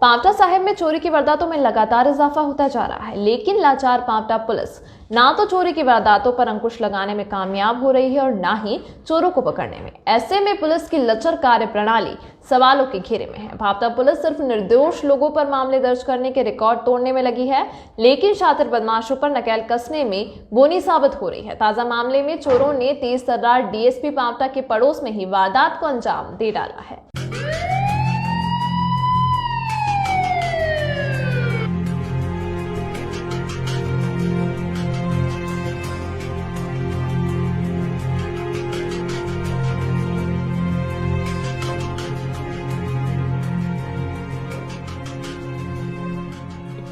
पांवटा साहिब में चोरी की वारदातों में लगातार इजाफा होता जा रहा है, लेकिन लाचार पांवटा पुलिस ना तो चोरी की वारदातों पर अंकुश लगाने में कामयाब हो रही है और ना ही चोरों को पकड़ने में। ऐसे में पुलिस की लचर कार्य प्रणाली सवालों के घेरे में है। पांवटा पुलिस सिर्फ निर्दोष लोगों पर मामले दर्ज करने के रिकॉर्ड तोड़ने में लगी है, लेकिन शातिर बदमाशों पर नकेल कसने में बोनी साबित हो रही है। ताजा मामले में चोरों ने तेज तर्रार डीएसपी पांवटा के पड़ोस में ही वारदात को अंजाम दे डाला है।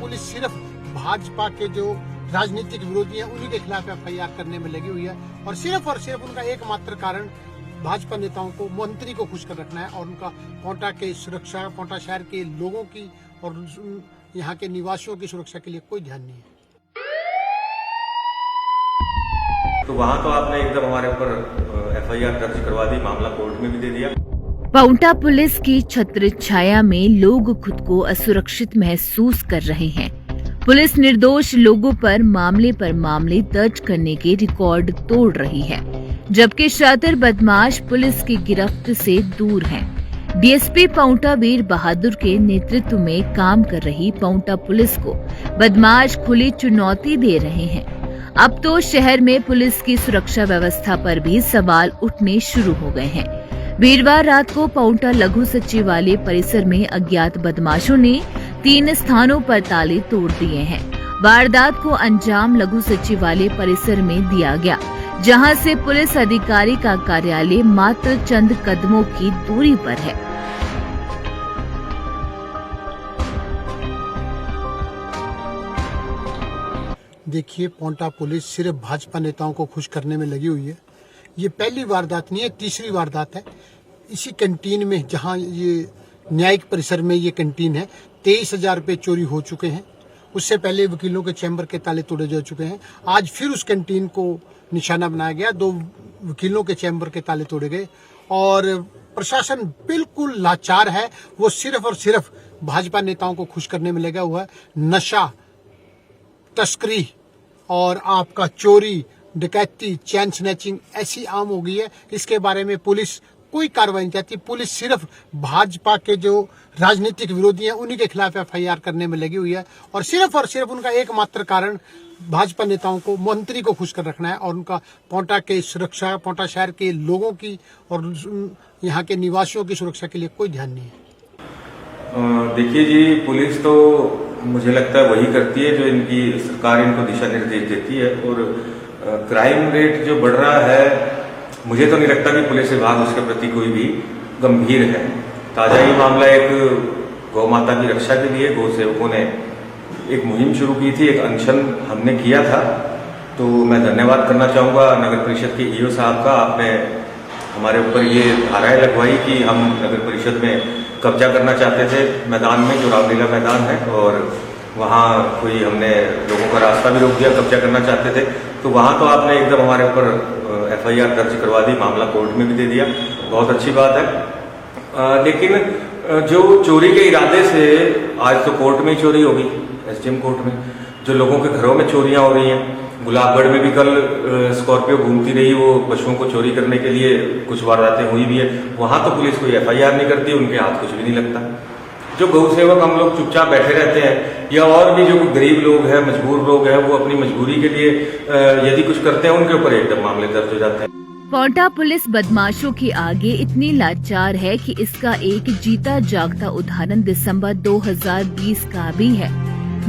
पुलिस सिर्फ भाजपा के जो राजनीतिक विरोधी हैं उन्हीं के खिलाफ एफआईआर करने में लगी हुई है और सिर्फ उनका एकमात्र कारण भाजपा नेताओं को, मंत्री को खुश कर रखना है और उनका पांवटा के सुरक्षा, पांवटा शहर के लोगों की और यहाँ के निवासियों की सुरक्षा के लिए कोई ध्यान नहीं है। तो वहाँ तो आपने एकदम हमारे ऊपर एफआईआर दर्ज करवा दी, मामला कोर्ट में भी दे दिया। पांवटा पुलिस की छत्र छाया में लोग खुद को असुरक्षित महसूस कर रहे हैं। पुलिस निर्दोष लोगों पर मामले दर्ज करने के रिकॉर्ड तोड़ रही है, जबकि शातिर बदमाश पुलिस की गिरफ्त से दूर हैं। डीएसपी पांवटा वीर बहादुर के नेतृत्व में काम कर रही पांवटा पुलिस को बदमाश खुली चुनौती दे रहे हैं। अब तो शहर में पुलिस की सुरक्षा व्यवस्था पर भी सवाल उठने शुरू हो गए हैं। वीरवार रात को पांवटा लघु सचिवालय परिसर में अज्ञात बदमाशों ने 3 स्थानों पर ताले तोड़ दिए हैं। वारदात को अंजाम लघु सचिवालय परिसर में दिया गया, जहां से पुलिस अधिकारी का कार्यालय मात्र चंद कदमों की दूरी पर है। देखिए, पांवटा पुलिस सिर्फ भाजपा नेताओं को खुश करने में लगी हुई है। ये पहली वारदात नहीं है, तीसरी वारदात है। इसी कैंटीन में, जहां ये न्यायिक परिसर में ये कैंटीन है, 23,000 रुपये चोरी हो चुके हैं। उससे पहले वकीलों के चैम्बर के ताले तोड़े जा चुके हैं। आज फिर उस कैंटीन को निशाना बनाया गया, 2 वकीलों के चैम्बर के ताले तोड़े गए और प्रशासन बिल्कुल लाचार है। वो सिर्फ और सिर्फ भाजपा नेताओं को खुश करने में लगा हुआ है। नशा, तस्करी और आपका चोरी, डकैती, चैन स्नैचिंग ऐसी आम हो गई है। इसके बारे में पुलिस कोई कार्रवाई नहीं चाहती। पुलिस सिर्फ भाजपा के जो राजनीतिक विरोधी हैं उन्हीं के खिलाफ एफआईआर करने में लगी हुई है और सिर्फ उनका एकमात्र कारण भाजपा नेताओं को, मंत्री को खुश कर रखना है और उनका पांवटा के सुरक्षा, पांवटा शहर के लोगों की और यहाँ के निवासियों की सुरक्षा के लिए कोई ध्यान नहीं है। देखिए जी, पुलिस तो मुझे लगता है वही करती है जो इनकी सरकार इनको दिशा निर्देश देती है और क्राइम रेट जो बढ़ रहा है, मुझे तो नहीं लगता कि पुलिस विभाग उसके प्रति कोई भी गंभीर है। ताजा ही मामला एक गौ माता की रक्षा के लिए गौ सेवकों ने एक मुहिम शुरू की थी, एक अनशन हमने किया था। तो मैं धन्यवाद करना चाहूँगा नगर परिषद के ईओ साहब का। आपने हमारे ऊपर ये धाराएं लगवाई कि हम नगर परिषद में कब्जा करना चाहते थे मैदान में, जो रामलीला मैदान है, और वहाँ कोई हमने लोगों का रास्ता भी रोक दिया, कब्जा करना चाहते थे। तो वहाँ तो आपने एकदम हमारे ऊपर एफआईआर दर्ज करवा दी, मामला कोर्ट में भी दे दिया, बहुत अच्छी बात है। लेकिन जो चोरी के इरादे से, आज तो कोर्ट में ही चोरी होगी, एसडीएम कोर्ट में, जो लोगों के घरों में चोरियां हो रही हैं। गुलाबगढ़ में भी कल स्कॉर्पियो घूमती रही, वो पशुओं को चोरी करने के लिए कुछ वारदातें हुई भी है। वहाँ तो पुलिस कोई एफआईआर नहीं करती, उनके हाथ कुछ भी नहीं लगता। जो गौ सेवक हम लोग चुपचाप बैठे रहते हैं, या और भी जो गरीब लोग हैं, मजबूर लोग हैं, वो अपनी मजबूरी के लिए यदि कुछ करते हैं, उनके ऊपर एकदम मामले दर्ज हो जाते हैं। पांवटा पुलिस बदमाशों के आगे इतनी लाचार है कि इसका एक जीता जागता उदाहरण दिसंबर 2020 का भी है,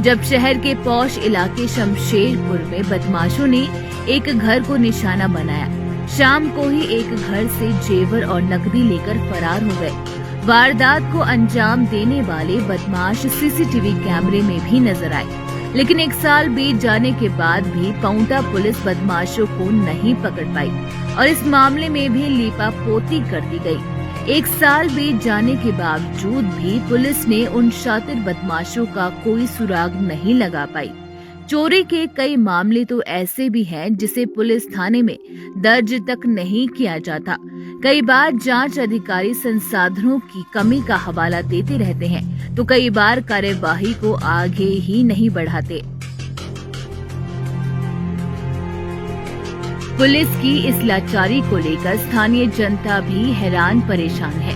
जब शहर के पौष इलाके शमशेरपुर में बदमाशों ने एक घर को निशाना बनाया। शाम को ही एक घर से जेवर और नकदी लेकर फरार हो गए। वारदात को अंजाम देने वाले बदमाश सीसीटीवी कैमरे में भी नजर आए, लेकिन 1 साल बीत जाने के बाद भी पांवटा पुलिस बदमाशों को नहीं पकड़ पाई और इस मामले में भी लीपापोती कर दी गई। 1 साल बीत जाने के बावजूद भी पुलिस ने उन शातिर बदमाशों का कोई सुराग नहीं लगा पाई। चोरी के कई मामले तो ऐसे भी हैं जिसे पुलिस थाने में दर्ज तक नहीं किया जाता। कई बार जांच अधिकारी संसाधनों की कमी का हवाला देते रहते हैं तो कई बार कार्यवाही को आगे ही नहीं बढ़ाते। पुलिस की इस लाचारी को लेकर स्थानीय जनता भी हैरान परेशान है।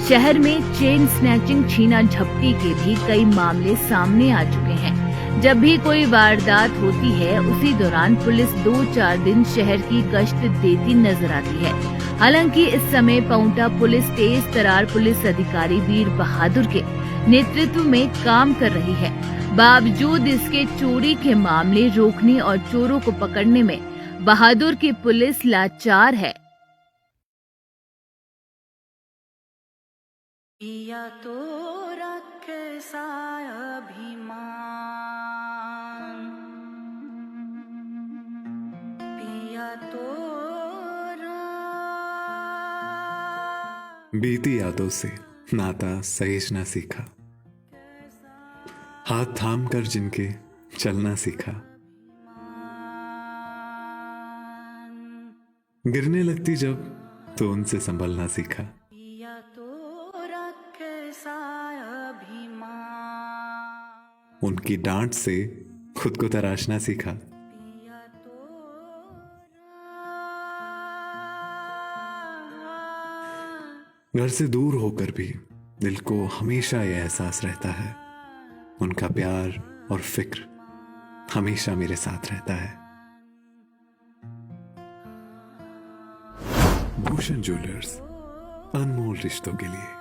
शहर में चेन स्नैचिंग छीना झपटी के भी कई मामले सामने आ चुके हैं। जब भी कोई वारदात होती है उसी दौरान पुलिस 2-4 दिन शहर की गश्त देती नजर आती है। हालांकि इस समय पांवटा पुलिस तेज तरार पुलिस अधिकारी वीर बहादुर के नेतृत्व में काम कर रही है। बावजूद इसके चोरी के मामले रोकने और चोरों को पकड़ने में बहादुर की पुलिस लाचार है। पिया तो कैसा अभिमान, पिया तो बीती यादों से नाता सहेजना सीखा, हाथ थाम कर जिनके चलना सीखा, गिरने लगती जब तो उनसे संभलना सीखा। पिया तो कैसा अभिमान, उनकी डांट से खुद को तराशना सीखा। पिया तो घर से दूर होकर भी दिल को हमेशा यह एहसास रहता है, उनका प्यार और फिक्र हमेशा मेरे साथ रहता है। भूषण ज्वेलर्स, अनमोल रिश्तों के लिए।